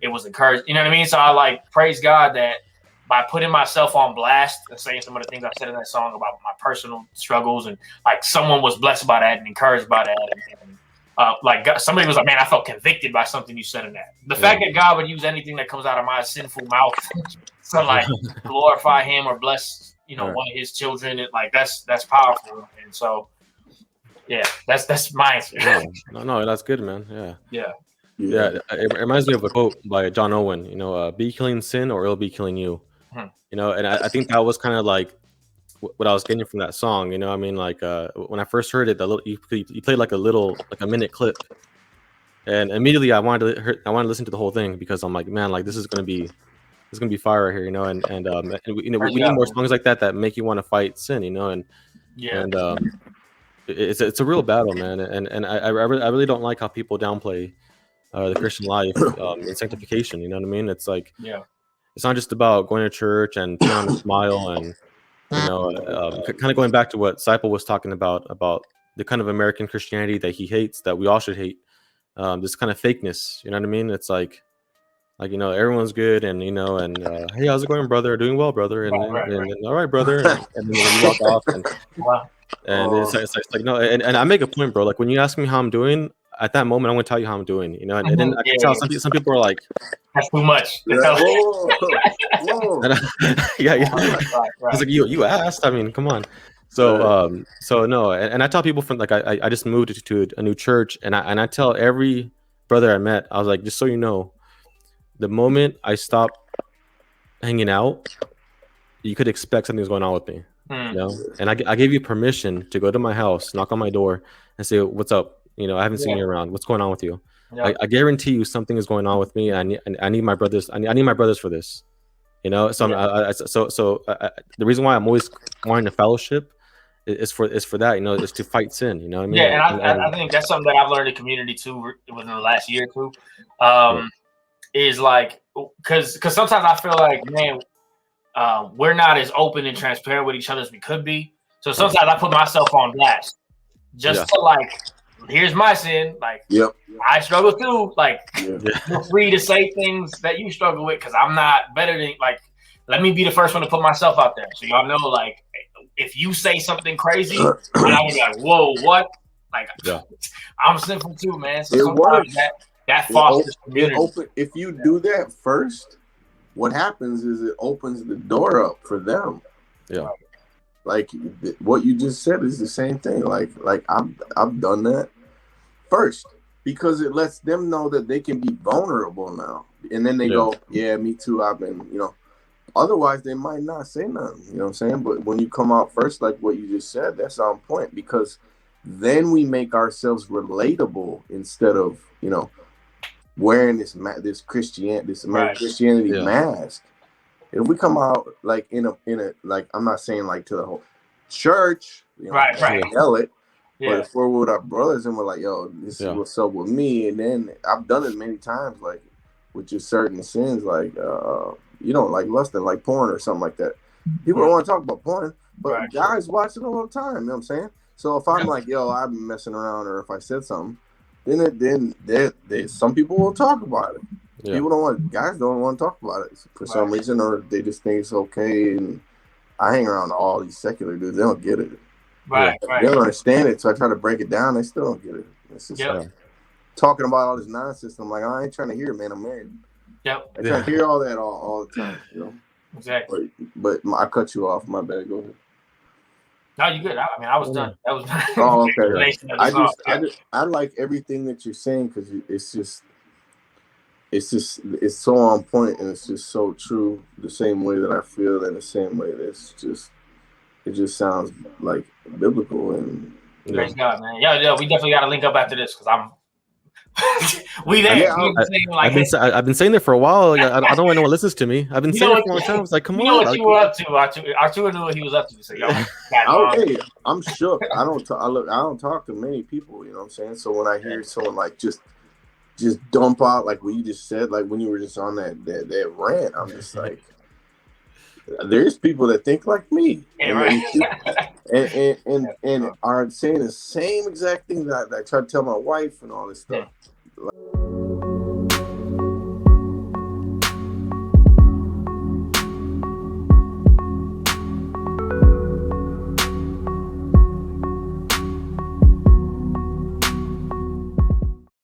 it was encouraged. You know what I mean? So I like praise God that by putting myself on blast and saying some of the things I said in that song about my personal struggles, and like someone was blessed by that and encouraged by that, and like God, somebody was like, man, I felt convicted by something you said in that. The fact that God would use anything that comes out of my sinful mouth to like glorify Him or bless, one of His children, like that's powerful. And so, yeah, that's my answer. No, that's good, man. Yeah. It reminds me of a quote by John Owen. Be killing sin, or it'll be killing you. And I think that was kind of like what I was getting from that song. I mean, like when I first heard it, you played like a minute clip, and immediately I wanted to listen to the whole thing, because I'm like, man, like this is gonna be fire right here, and we need more songs like that make you want to fight sin, it's a real battle, man, and I really don't like how people downplay the Christian life and sanctification. You know what I mean? It's like, it's not just about going to church and putting on a smile and kind of going back to what CIPLE was talking about the kind of American Christianity that he hates, that we all should hate. This kind of fakeness, you know what I mean? It's like everyone's good, and hey, how's it going, brother? Doing well, brother, and all right, brother, and then you walk off, and it's like no, and I make a point, bro. Like when you ask me how I'm doing, at that moment, I'm gonna tell you how I'm doing, and then I can tell some people are like, that's too much. Whoa. Yeah. It's like you asked. I mean, come on. So no, and I tell people from like I just moved to a new church, and I tell every brother I met, I was like, just so you know, the moment I stop hanging out, you could expect something's going on with me. And I gave you permission to go to my house, knock on my door, and say, what's up? I haven't seen you around. What's going on with you? I guarantee you something is going on with me. I need my brothers. I need my brothers for this. So the reason why I'm always wanting to fellowship is for that. Is to fight sin. You know what I mean? Yeah, and I think that's something that I've learned in community too within the last year or two. Is like, because sometimes I feel like, man, we're not as open and transparent with each other as we could be. So sometimes I put myself on blast just to like, here's my sin. Like, I struggle too. Like, feel free to say things that you struggle with, because I'm not better than, like, let me be the first one to put myself out there. So y'all know, like, if you say something crazy, and I'm be like, whoa, what? Like, I'm sinful too, man. So sometimes that fosters community. If you do that first, what happens is it opens the door up for them. Like what you just said is the same thing. Like I've done that first, because it lets them know that they can be vulnerable now, and then they go, yeah, me too. I've been, otherwise they might not say nothing. You know what I'm saying? But when you come out first, like what you just said, that's on point, because then we make ourselves relatable instead of wearing this Christianity, this American Christianity mask. If we come out like in a like, I'm not saying like to the whole church, yell it, but if we're with our brothers and we're like, yo, this is what's up with me, and then I've done it many times, like with just certain sins, like like lusting, like porn or something like that. People don't want to talk about porn, but guys watch it all the time. You know what I'm saying? So if I'm like, yo, I've been messing around, or if I said something, then some people will talk about it. Guys don't want to talk about it for some reason, or they just think it's okay. And I hang around all these secular dudes; they don't get it. They don't understand it. So I try to break it down; they still don't get it. It's just talking about all this nonsense. I'm like, I ain't trying to hear it, man. I'm married. I try to hear all that all the time. Exactly. But I cut you off. My bad. Go ahead. No, you good. I mean, I was done. That was okay. I like everything that you're saying, because it's so on point, and it's just so true. The same way that I feel, and the same way that it just sounds like biblical. And praise God, man. Yeah, we definitely got to link up after this, because I'm. We there. Yeah, I've been saying that for a while. Like, I don't really know what listens to me. I've been saying it for a long time. It's like, come on. You know what you were up to. Arturo knew what he was up to. So, hey, I'm shook. I don't talk to many people. You know what I'm saying? So when I hear someone like just dump out like what you just said, like when you were just on that rant, I'm just like, there's people that think like me, and are saying the same exact thing that I try to tell my wife and all this stuff.